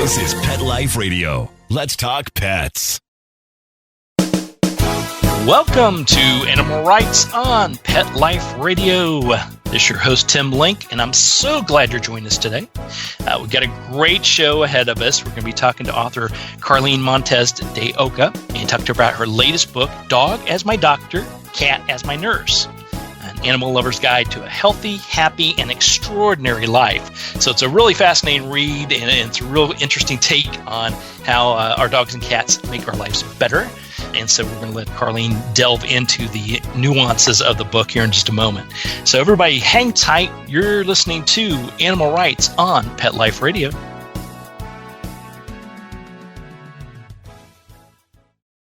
This is Pet Life Radio. Let's talk pets. Welcome to Animal Rights on Pet Life Radio. This is your host, Tim Link, and I'm so glad you're joining us today. We've got a great show ahead of us. We're going to be talking to author Carlyn Montes De Oca and talk to her about her latest book, Dog as My Doctor, Cat as My Nurse, an animal lover's guide to a healthy, happy, and extraordinary life. So it's a really fascinating read, and it's a real interesting take on how our dogs and cats make our lives better. And so we're going to let Carlyn delve into the nuances of the book here in just a moment. So everybody hang tight. You're listening to Animal Rights on Pet Life Radio.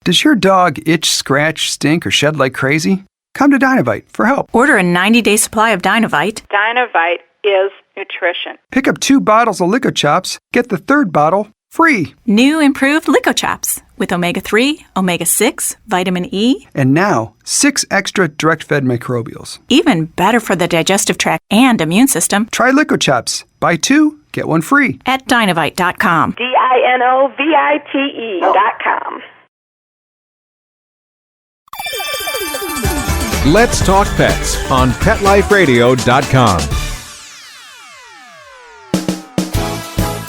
Does your dog itch, scratch, stink, or shed like crazy? Come to Dynovite for help. Order a 90-day supply of Dynovite. Dynovite is nutrition. Pick up 2 bottles of Lico Chops. Get the 3rd bottle free. New improved Lico Chops with omega-3, omega-6, vitamin E. And now, 6 extra direct-fed microbials. Even better for the digestive tract and immune system. Try Lico Chops. Buy 2, get 1 free. At Dynovite.com. DINOVITE.com. Let's Talk Pets on PetLifeRadio.com.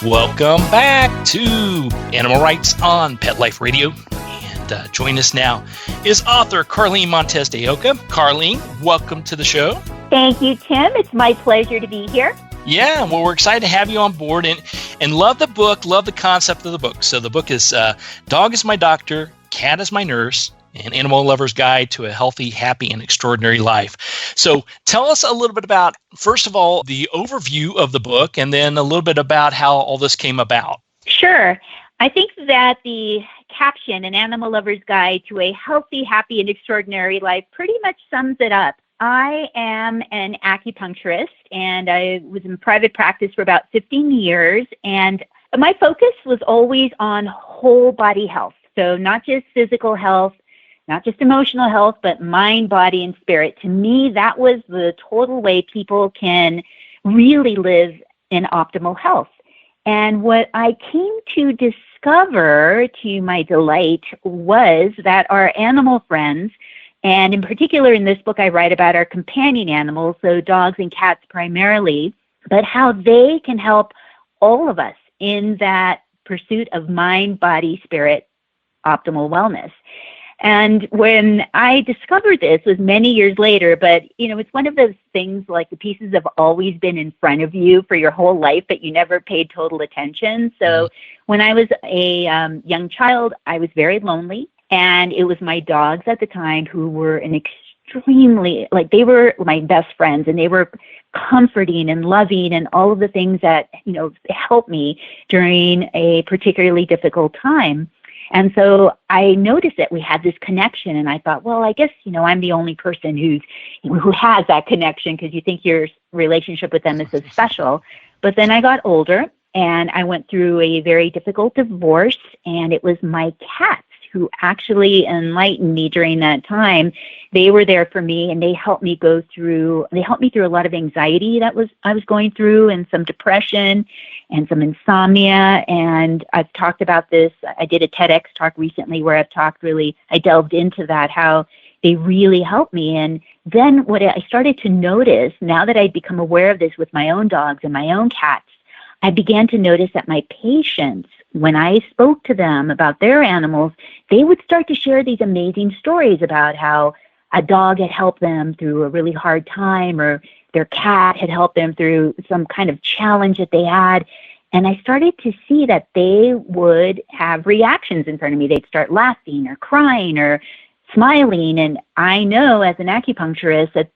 Welcome back to Animal Rights on Pet Life Radio. And join us now is author Carlyn Montes De Oca. Carlyn, welcome to the show. Thank you, Tim. It's my pleasure to be here. Yeah, well, we're excited to have you on board and love the book, love the concept of the book. So the book is Dog is My Doctor, Cat is My Nurse, an animal lover's guide to a healthy, happy, and extraordinary life. So tell us a little bit about, first of all, the overview of the book, and then a little bit about how all this came about. Sure. I think that the caption, An Animal Lover's Guide to a Healthy, Happy, and Extraordinary Life, pretty much sums it up. I am an acupuncturist, and I was in private practice for about 15 years, and my focus was always on whole body health. So not just physical health, not just emotional health, but mind, body, and spirit. To me, that was the total way people can really live in optimal health. And what I came to discover, to my delight, was that our animal friends, and in particular in this book I write about our companion animals, so dogs and cats primarily, but how they can help all of us in that pursuit of mind, body, spirit, optimal wellness. And when I discovered this was many years later, but, it's one of those things like the pieces have always been in front of you for your whole life, but you never paid total attention. So when I was a young child, I was very lonely, and it was my dogs at the time who were they were my best friends, and they were comforting and loving and all of the things that, helped me during a particularly difficult time. And so I noticed that we had this connection, and I thought, well, I guess, I'm the only person who has that connection, because you think your relationship with them is so special. But then I got older, and I went through a very difficult divorce, and it was my cats who actually enlightened me during that time. They were there for me, and they helped me through a lot of anxiety that I was going through, and some depression and some insomnia. And I've talked about this. I did a TEDx talk recently where I delved into that, how they really helped me. And then what I started to notice, now that I'd become aware of this with my own dogs and my own cats, I began to notice that my patients, when I spoke to them about their animals, they would start to share these amazing stories about how a dog had helped them through a really hard time, or their cat had helped them through some kind of challenge that they had. And I started to see that they would have reactions in front of me. They'd start laughing or crying or smiling. And I know as an acupuncturist that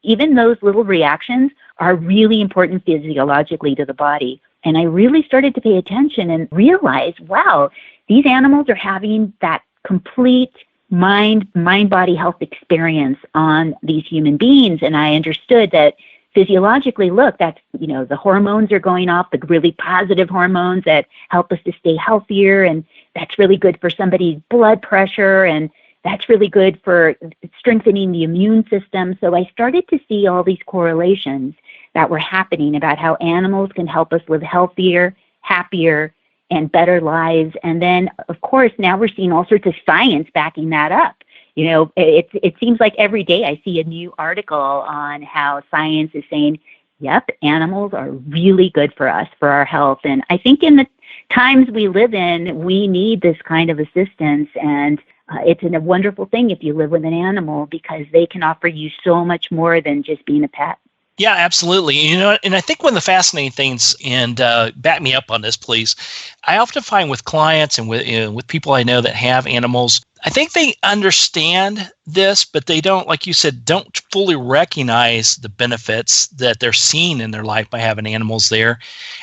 even those little reactions are really important physiologically to the body. And I really started to pay attention and realize, wow, these animals are having that complete mind-body health experience on these human beings. And I understood that physiologically, look, that's, the hormones are going off, the really positive hormones that help us to stay healthier. And that's really good for somebody's blood pressure. And that's really good for strengthening the immune system. So I started to see all these correlations that were happening about how animals can help us live healthier, happier, and better lives. And then, of course, now we're seeing all sorts of science backing that up. It seems like every day I see a new article on how science is saying, yep, animals are really good for us, for our health. And I think in the times we live in, we need this kind of assistance. And it's a wonderful thing if you live with an animal because they can offer you so much more than just being a pet. Yeah, absolutely. And I think one of the fascinating things, and back me up on this, please. I often find with clients and with people I know that have animals, I think they understand this, but they don't, like you said, don't fully recognize the benefits that they're seeing in their life by having animals there.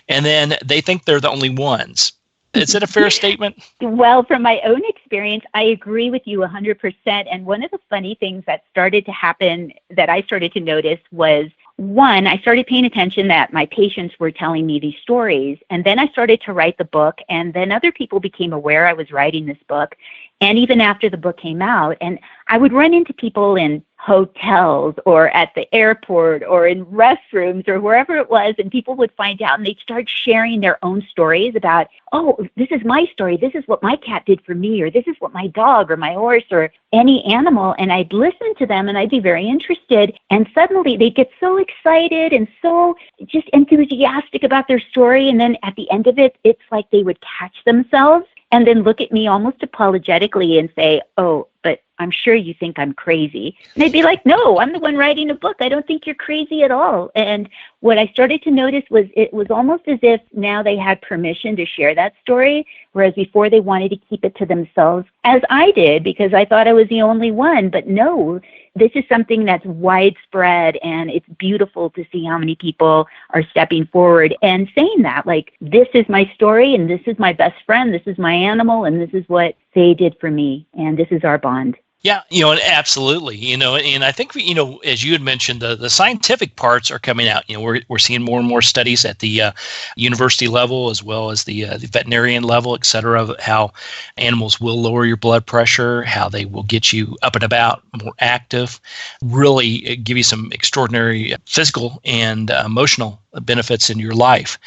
And then they think they're the only ones. Is it a fair statement? Well, from my own experience, I agree with you 100%. And one of the funny things that started to happen that I started to notice was, one, I started paying attention that my patients were telling me these stories. And then I started to write the book. And then other people became aware I was writing this book. And even after the book came out, and I would run into people in hotels or at the airport or in restrooms or wherever it was, and people would find out and they'd start sharing their own stories about, oh, this is my story. This is what my cat did for me, or this is what my dog or my horse or any animal. And I'd listen to them and I'd be very interested. And suddenly they'd get so excited and so just enthusiastic about their story. And then at the end of it, it's like they would catch themselves and then look at me almost apologetically and say, oh, but I'm sure you think I'm crazy. And they'd be like, no, I'm the one writing a book. I don't think you're crazy at all. And what I started to notice was it was almost as if now they had permission to share that story, whereas before they wanted to keep it to themselves, as I did, because I thought I was the only one. But no, this is something that's widespread, and it's beautiful to see how many people are stepping forward and saying that, like, this is my story, and this is my best friend, this is my animal, and this is what they did for me, and this is our bond. Yeah, absolutely. And I think, as you had mentioned, the scientific parts are coming out. We're seeing more and more studies at the university level as well as the veterinarian level, et cetera, of how animals will lower your blood pressure, how they will get you up and about, more active, really give you some extraordinary physical and emotional benefits in your life.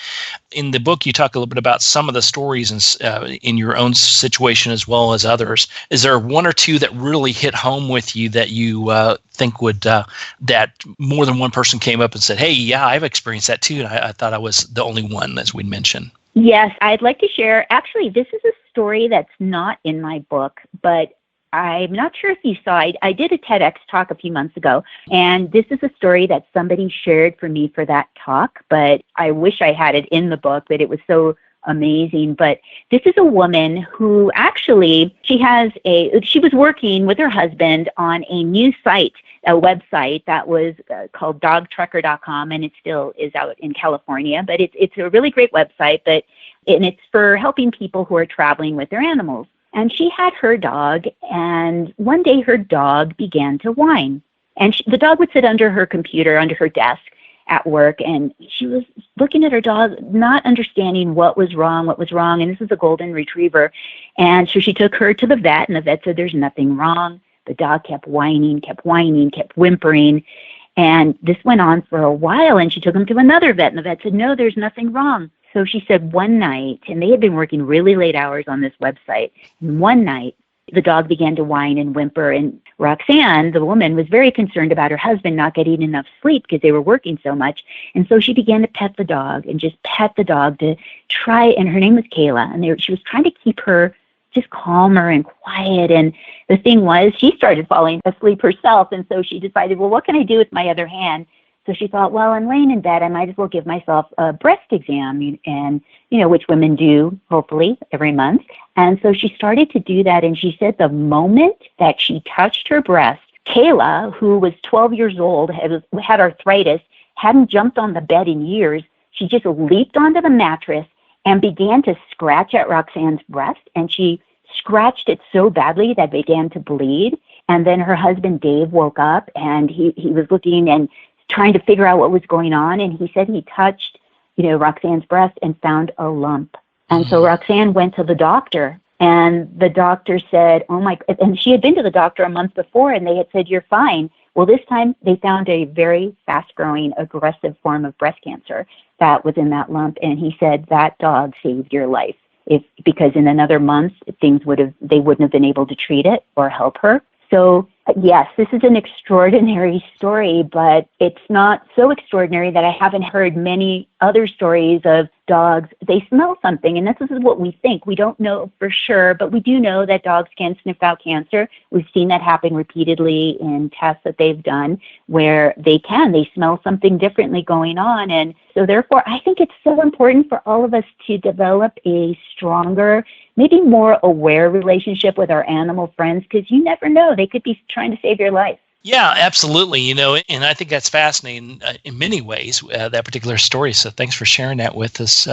In the book, you talk a little bit about some of the stories in your own situation as well as others. Is there one or two that really hit home with you that you think would that more than one person came up and said, hey, yeah, I've experienced that too, and I thought I was the only one, as we mentioned? Yes, I'd like to share. Actually, this is a story that's not in my book, but I'm not sure if you saw it. I did a TEDx talk a few months ago, and this is a story that somebody shared for me for that talk, but I wish I had it in the book, but it was so amazing. But this is a woman who actually, she was working with her husband on a new site, a website that was called dogtrucker.com, and it still is out in California, but it's a really great website, and it's for helping people who are traveling with their animals. And she had her dog, and one day her dog began to whine. And the dog would sit under her computer, under her desk at work, and she was looking at her dog, not understanding what was wrong. And this is a golden retriever. And so she took her to the vet, and the vet said, there's nothing wrong. The dog kept whining, kept whimpering. And this went on for a while, and she took him to another vet, and the vet said, no, there's nothing wrong. So she said one night, and they had been working really late hours on this website, and one night the dog began to whine and whimper, and Roxanne, the woman, was very concerned about her husband not getting enough sleep because they were working so much. And so she began to pet the dog and just pet the dog to try, and her name was Kayla, and she was trying to keep her just calmer and quiet. And the thing was, she started falling asleep herself, and so she decided, well, what can I do with my other hand? So she thought, well, I'm laying in bed, I might as well give myself a breast exam, and which women do, hopefully, every month. And so she started to do that, and she said the moment that she touched her breast, Kayla, who was 12 years old, had arthritis, hadn't jumped on the bed in years, she just leaped onto the mattress and began to scratch at Roxanne's breast, and she scratched it so badly that it began to bleed. And then her husband, Dave, woke up, and he was looking and trying to figure out what was going on. And he said he touched, Roxanne's breast and found a lump. And so Roxanne went to the doctor, and the doctor said, oh my, and she had been to the doctor a month before, and they had said, you're fine. Well, this time they found a very fast-growing, aggressive form of breast cancer that was in that lump. And he said, that dog saved your life. because in another month they wouldn't have been able to treat it or help her. So yes, this is an extraordinary story, but it's not so extraordinary that I haven't heard many other stories of dogs. They smell something, and this is what we think. We don't know for sure, but we do know that dogs can sniff out cancer. We've seen that happen repeatedly in tests that they've done where they smell something differently going on. And so therefore, I think it's so important for all of us to develop a stronger, maybe more aware relationship with our animal friends, because you never know. They could be trying to save your life. Yeah, absolutely. And I think that's fascinating in many ways, that particular story. So thanks for sharing that with us.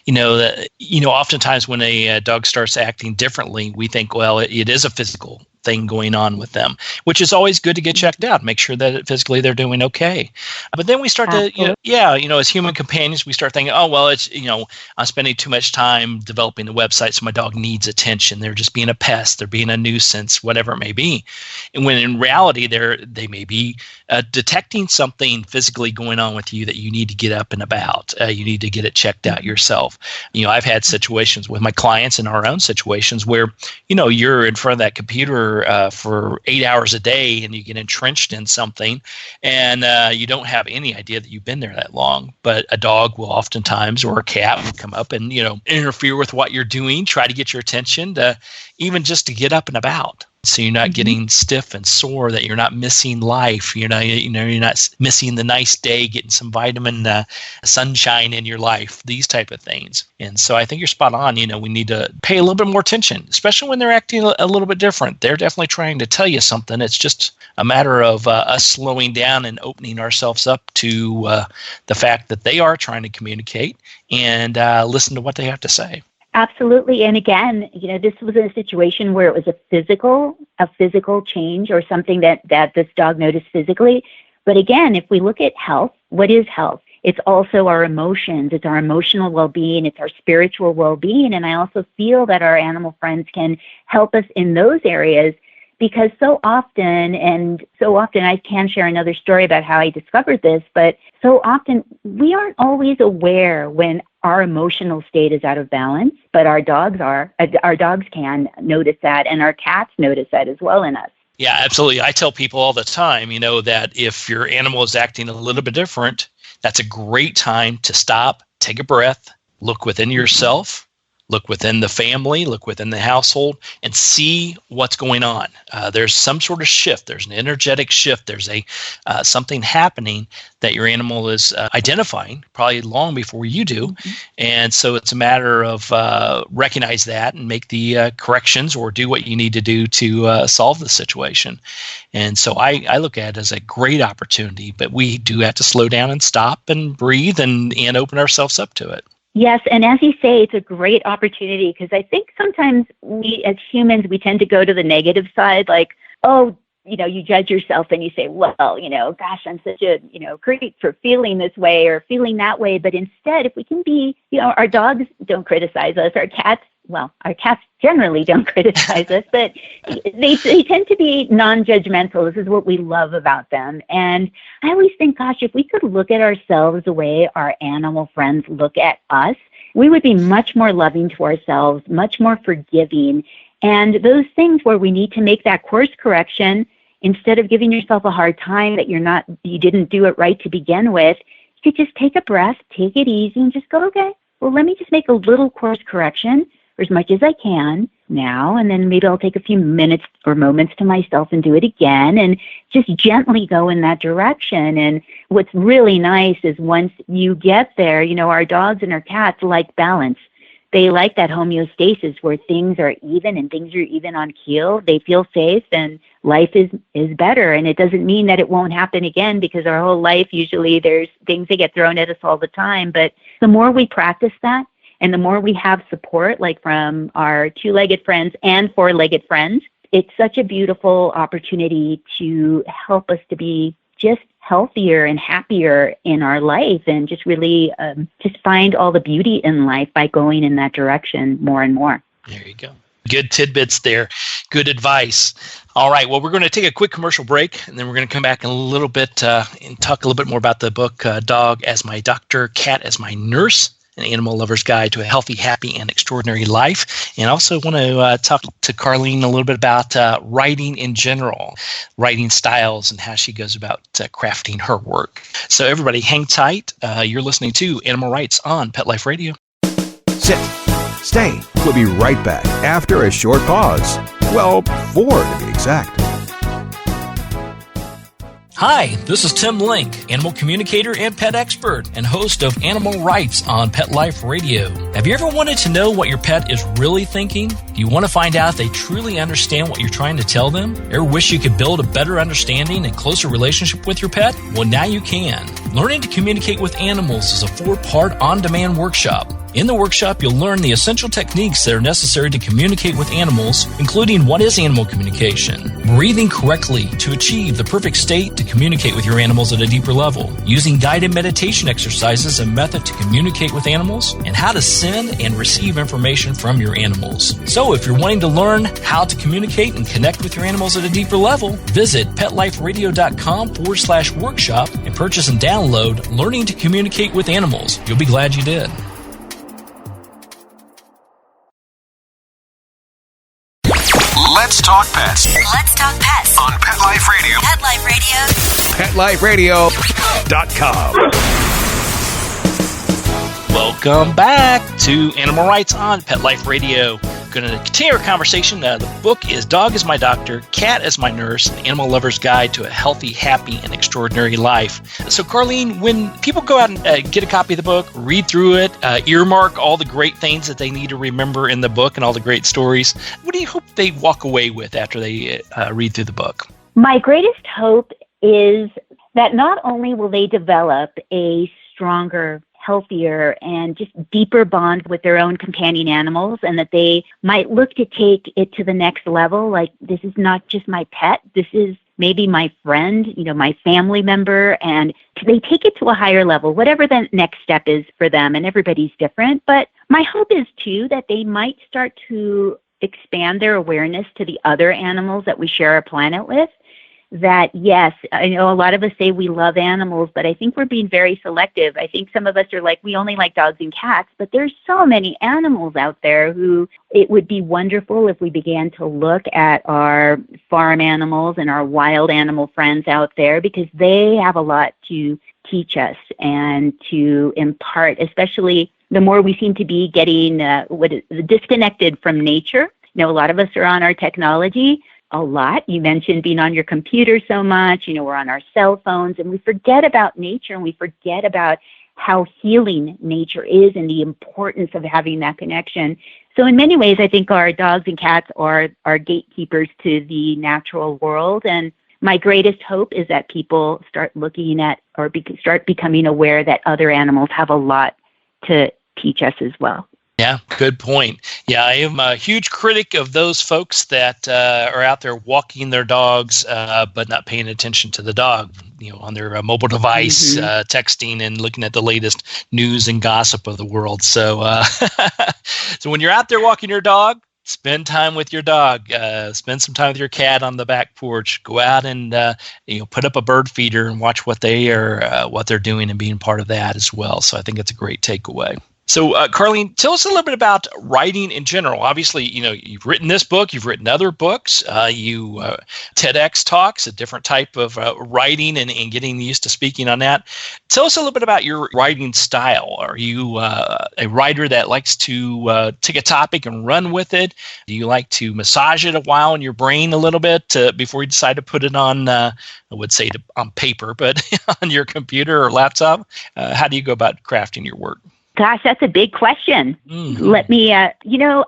Oftentimes when a dog starts acting differently, we think, well, it is a physical thing going on with them, which is always good to get checked out, make sure that physically they're doing okay. But then we start to, as human companions, we start thinking, oh, well, it's, I'm spending too much time developing the website, so my dog needs attention. They're just being a pest. They're being a nuisance, whatever it may be. And when in reality, they may be detecting something physically going on with you that you need to get up and about. You need to get it checked out yourself. I've had situations with my clients in our own situations where, you're in front of that computer for 8 hours a day and you get entrenched in something and you don't have any idea that you've been there that long. But a dog will oftentimes, or a cat will come up and, interfere with what you're doing, try to get your attention to even just to get up and about. So you're not getting stiff and sore, that you're not missing life. You're not missing the nice day, getting some vitamin sunshine in your life, these type of things. And so I think you're spot on. We need to pay a little bit more attention, especially when they're acting a little bit different. They're definitely trying to tell you something. It's just a matter of us slowing down and opening ourselves up to the fact that they are trying to communicate and listen to what they have to say. Absolutely. And again, this was a situation where it was a physical change or something that this dog noticed physically. But again, if we look at health, what is health? It's also our emotions. It's our emotional well-being. It's our spiritual well-being. And I also feel that our animal friends can help us in those areas, because so often I can share another story about how I discovered this, but so often we aren't always aware when our emotional state is out of balance, but our dogs can notice that, and our cats notice that as well in us. Yeah, absolutely. I tell people all the time, that if your animal is acting a little bit different, that's a great time to stop, take a breath, look within yourself, look within the family, look within the household, and see what's going on. There's some sort of shift. There's an energetic shift. There's something happening that your animal is identifying probably long before you do. Mm-hmm. And so it's a matter of recognize that and make the corrections or do what you need to do to solve the situation. And so I look at it as a great opportunity, but we do have to slow down and stop and breathe and open ourselves up to it. Yes, and as you say, it's a great opportunity, because I think sometimes we as humans, we tend to go to the negative side, like, oh, you judge yourself and you say, well, gosh, I'm such a, creep for feeling this way or feeling that way. But instead, if we can be, our dogs don't criticize us, our cats generally don't criticize us, but they tend to be non-judgmental. This is what we love about them. And I always think, gosh, if we could look at ourselves the way our animal friends look at us, we would be much more loving to ourselves, much more forgiving. And those things where we need to make that course correction, instead of giving yourself a hard time that you didn't do it right to begin with, you could just take a breath, take it easy, and just go, okay, well, let me just make a little course correction for as much as I can now, and then maybe I'll take a few minutes or moments to myself and do it again, and just gently go in that direction. And what's really nice is once you get there, our dogs and our cats like balance. They like that homeostasis where things are even and things are even on keel. They feel safe and life is better. And it doesn't mean that it won't happen again, because our whole life, usually there's things that get thrown at us all the time. But the more we practice that, and the more we have support, like from our two-legged friends and four-legged friends, it's such a beautiful opportunity to help us to be just healthier and happier in our life, and just really just find all the beauty in life by going in that direction more and more. There you go. Good tidbits there. Good advice. All right. Well, we're going to take a quick commercial break, and then we're going to come back in a little bit and talk a little bit more about the book, Dog as My Doctor, Cat as My Nurse. An Animal Lover's Guide to a Healthy, Happy, and Extraordinary Life. And I also want to talk to Carlyn a little bit about writing in general, writing styles, and how she goes about crafting her work. So everybody hang tight. You're listening to Animal Rights on Pet Life Radio. Sit. Stay. We'll be right back after a short pause. Well, 4 to be exact. Hi, this is Tim Link, animal communicator and pet expert and host of Animal Rights on Pet Life Radio. Have you ever wanted to know what your pet is really thinking? Do you want to find out if they truly understand what you're trying to tell them? Ever wish you could build a better understanding and closer relationship with your pet? Well, now you can. Learning to Communicate with Animals is a 4-part on-demand workshop. In the workshop, you'll learn the essential techniques that are necessary to communicate with animals, including what is animal communication, breathing correctly to achieve the perfect state to communicate with your animals at a deeper level, using guided meditation exercises and method to communicate with animals, and how to send and receive information from your animals. So if you're wanting to learn how to communicate and connect with your animals at a deeper level, visit PetLifeRadio.com/workshop and purchase and download Learning to Communicate with Animals. You'll be glad you did. Let's talk pets Let's talk pets on Pet Life Radio. Pet Life Radio. PetLifeRadio.com. Welcome back to Animal Rights on Pet Life Radio. Going to continue our conversation. The book is Dog is My Doctor, Cat is My Nurse, An Animal Lover's Guide to a Healthy, Happy, and Extraordinary Life. So, Carlyn, when people go out and get a copy of the book, read through it, earmark all the great things that they need to remember in the book and all the great stories, what do you hope they walk away with after they read through the book? My greatest hope is that not only will they develop a stronger, healthier, and just deeper bond with their own companion animals, and that they might look to take it to the next level. Like, this is not just my pet, this is maybe my friend, my family member, and they take it to a higher level, whatever the next step is for them, and everybody's different. But my hope is, too, that they might start to expand their awareness to the other animals that we share our planet with. That, yes, I know a lot of us say we love animals, but I think we're being very selective. I think some of us are like, we only like dogs and cats, but there's so many animals out there who it would be wonderful if we began to look at our farm animals and our wild animal friends out there, because they have a lot to teach us and to impart, especially the more we seem to be getting disconnected from nature. A lot of us are on our technology a lot. You mentioned being on your computer so much. We're on our cell phones, and we forget about nature, and we forget about how healing nature is and the importance of having that connection. So in many ways, I think our dogs and cats are gatekeepers to the natural world. And my greatest hope is that people start looking at or start becoming aware that other animals have a lot to teach us as well. Yeah, good point. Yeah, I am a huge critic of those folks that are out there walking their dogs, but not paying attention to the dog, on their mobile device, texting and looking at the latest news and gossip of the world. So, so when you're out there walking your dog, spend time with your dog. Spend some time with your cat on the back porch. Go out and put up a bird feeder and watch what they're doing and being part of that as well. So I think it's a great takeaway. So, Carlyn, tell us a little bit about writing in general. Obviously, you've written this book, you've written other books, TEDx talks, a different type of writing and getting used to speaking on that. Tell us a little bit about your writing style. Are you a writer that likes to take a topic and run with it? Do you like to massage it a while in your brain a little bit before you decide to put it on, I would say on paper, but on your computer or laptop? How do you go about crafting your work? Gosh, that's a big question. Mm-hmm. Let me, I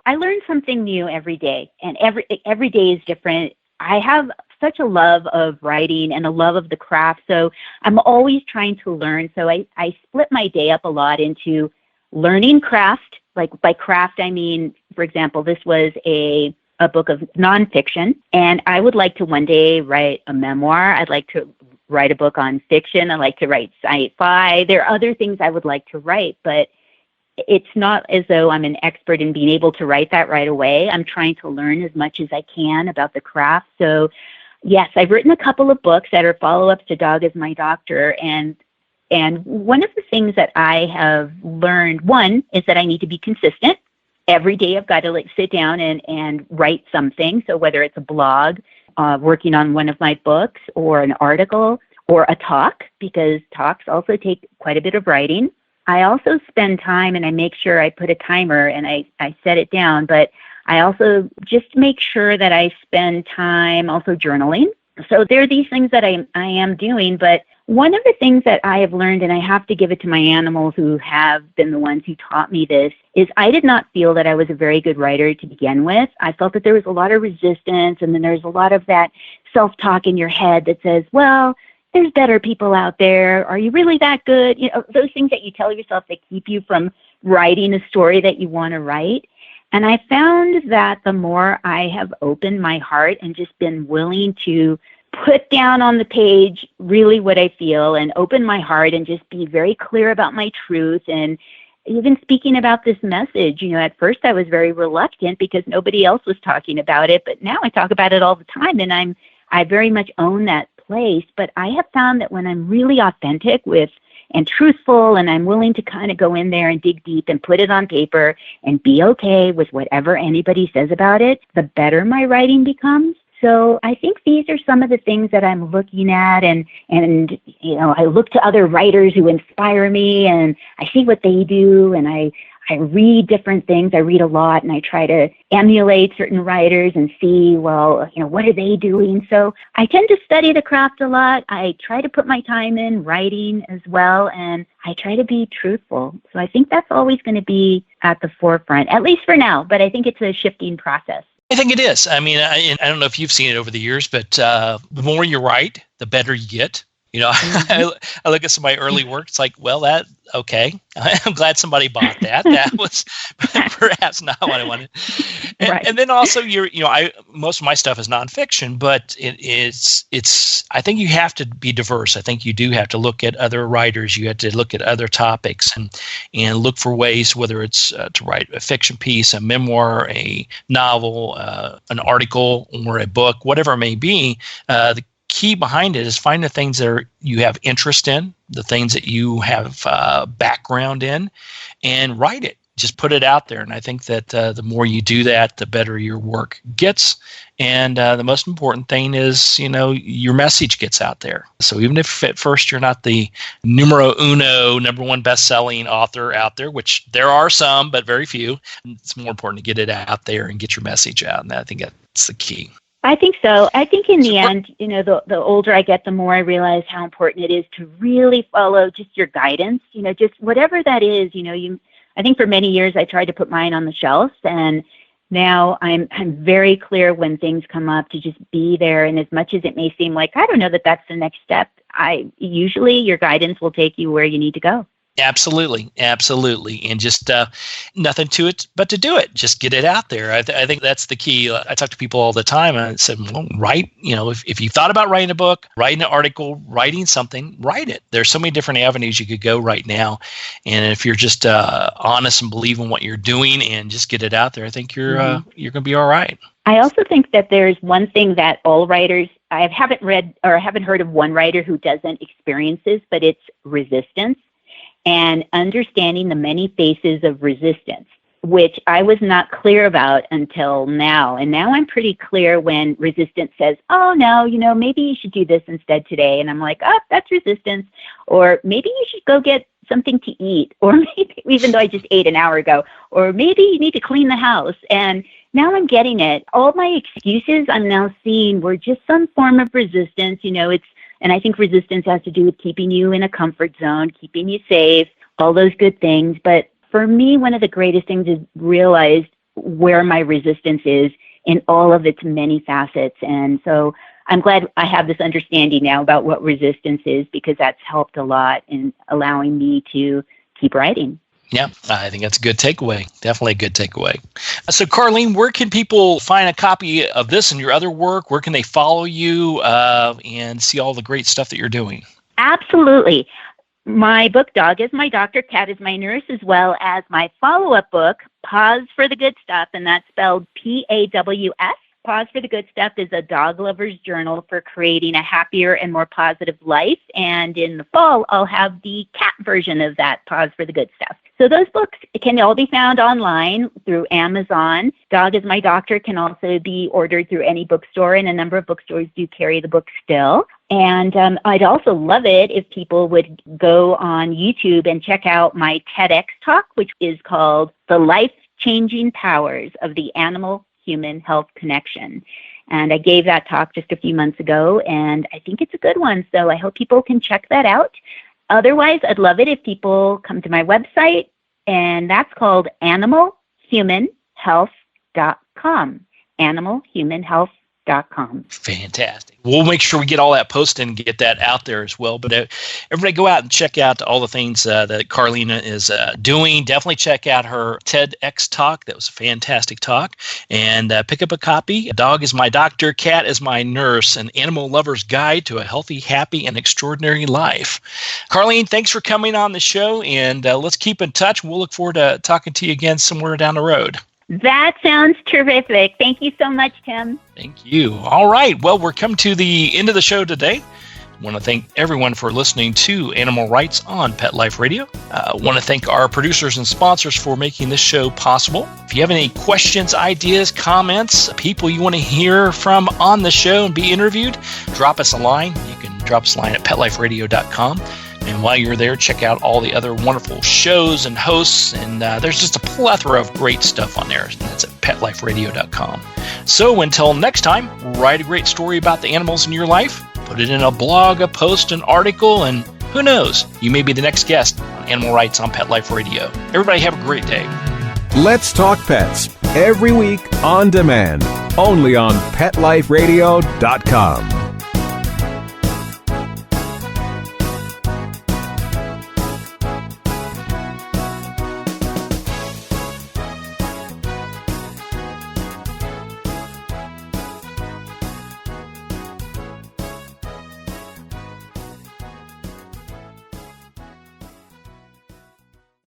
learn something new every day, and every day is different. I have such a love of writing and a love of the craft, so I'm always trying to learn. So I split my day up a lot into learning craft. Like by craft, I mean, for example, this was a book of nonfiction, and I would like to one day write a memoir. I'd like to write a book on fiction. I like to write sci-fi. There are other things I would like to write, but it's not as though I'm an expert in being able to write that right away. I'm trying to learn as much as I can about the craft. So yes, I've written a couple of books that are follow-ups to Dog is My Doctor, and And one of the things that I have learned, one, is that I need to be consistent. Every day I've got to sit down and write something. So whether it's a blog, working on one of my books, or an article, or a talk, because talks also take quite a bit of writing. I also spend time, and I make sure I put a timer and I set it down, but I also just make sure that I spend time also journaling. So there are these things that I am doing, but one of the things that I have learned, and I have to give it to my animals who have been the ones who taught me this, is I did not feel that I was a very good writer to begin with. I felt that there was a lot of resistance, and then there's a lot of that self-talk in your head that says, well, there's better people out there. Are you really that good? You know, those things that you tell yourself that keep you from writing a story that you want to write. And I found that the more I have opened my heart and just been willing to put down on the page really what I feel and open my heart and just be very clear about my truth, and even speaking about this message, at first I was very reluctant because nobody else was talking about it, but now I talk about it all the time, and I very much own that place. But I have found that when I'm really authentic with and truthful, and I'm willing to kind of go in there and dig deep and put it on paper and be okay with whatever anybody says about it, the better my writing becomes. So I think these are some of the things that I'm looking at, and I look to other writers who inspire me, and I see what they do, and I read different things. I read a lot, and I try to emulate certain writers and see, well, what are they doing? So I tend to study the craft a lot. I try to put my time in writing as well, and I try to be truthful. So I think that's always going to be at the forefront, at least for now, but I think it's a shifting process. I think it is. I mean, I don't know if you've seen it over the years, but the more you write, the better you get. I look at some of my early work. It's like, well, okay. I'm glad somebody bought that. That was perhaps not what I wanted. And, Right. And then also, most of my stuff is nonfiction, but it's. I think you have to be diverse. I think you do have to look at other writers. You have to look at other topics and look for ways, whether it's to write a fiction piece, a memoir, a novel, an article, or a book, whatever it may be. The key behind it is find the things that you have interest in, the things that you have background in, and write it. Just put it out there. And I think that the more you do that, the better your work gets. And the most important thing is, your message gets out there. So even if at first you're not the numero uno, number one best-selling author out there, which there are some, but very few, it's more important to get it out there and get your message out. And I think that's the key. I think so. I think in the end, the older I get, the more I realize how important it is to really follow just your guidance, just whatever that is. I think for many years I tried to put mine on the shelf, and now I'm very clear when things come up to just be there. And as much as it may seem like, I don't know that that's the next step, usually your guidance will take you where you need to go. Absolutely. And just nothing to it but to do it. Just get it out there. I think that's the key. I talk to people all the time, and I said, well, write, if you thought about writing a book, writing an article, writing something, write it. There's so many different avenues you could go right now. And if you're just honest and believe in what you're doing and just get it out there, I think you're going to be all right. I also think that there's one thing that all writers, I haven't read or haven't heard of one writer who doesn't experience this, but it's resistance. And understanding the many faces of resistance, which I was not clear about until now. And now I'm pretty clear when resistance says, oh, no, maybe you should do this instead today. And I'm like, oh, that's resistance. Or maybe you should go get something to eat. Or maybe, even though I just ate an hour ago, or maybe you need to clean the house. And now I'm getting it. All my excuses I'm now seeing were just some form of resistance. And I think resistance has to do with keeping you in a comfort zone, keeping you safe, all those good things. But for me, one of the greatest things is realize where my resistance is in all of its many facets. And so I'm glad I have this understanding now about what resistance is, because that's helped a lot in allowing me to keep writing. Yeah, I think that's a good takeaway. Definitely a good takeaway. So, Carlyn, where can people find a copy of this and your other work? Where can they follow you and see all the great stuff that you're doing? Absolutely. My book, Dog is My Doctor, Cat is My Nurse, as well as my follow-up book, Pause for the Good Stuff, and that's spelled PAWS, Pause for the Good Stuff is a dog lover's journal for creating a happier and more positive life. And in the fall, I'll have the cat version of that, Pause for the Good Stuff. So those books can all be found online through Amazon. Dog is My Doctor can also be ordered through any bookstore, and a number of bookstores do carry the book still. And I'd also love it if people would go on YouTube and check out my TEDx talk, which is called The Life-Changing Powers of the Animal-Human Health Connection. And I gave that talk just a few months ago, and I think it's a good one. So I hope people can check that out. Otherwise, I'd love it if people come to my website, and that's called animalhumanhealth.com. Animalhumanhealth.com. Fantastic. We'll make sure we get all that posted and get that out there as well. But everybody go out and check out all the things that Carlyn is doing. Definitely check out her TEDx talk. That was a fantastic talk. And pick up a copy. Dog is My Doctor, Cat is My Nurse, An Animal Lover's Guide to a Healthy, Happy, and Extraordinary Life. Carlyn, thanks for coming on the show, and let's keep in touch. We'll look forward to talking to you again somewhere down the road. That sounds terrific. Thank you so much, Tim. Thank you. All right. Well, we're coming to the end of the show today. I want to thank everyone for listening to Animal Rights on Pet Life Radio. I want to thank our producers and sponsors for making this show possible. If you have any questions, ideas, comments, people you want to hear from on the show and be interviewed, drop us a line. You can drop us a line at petliferadio.com. And while you're there, check out all the other wonderful shows and hosts. And there's just a plethora of great stuff on there. And that's at petliferadio.com. So until next time, write a great story about the animals in your life. Put it in a blog, a post, an article, and who knows? You may be the next guest on Animal Rights on Pet Life Radio. Everybody have a great day. Let's Talk Pets, every week on demand, only on PetLifeRadio.com.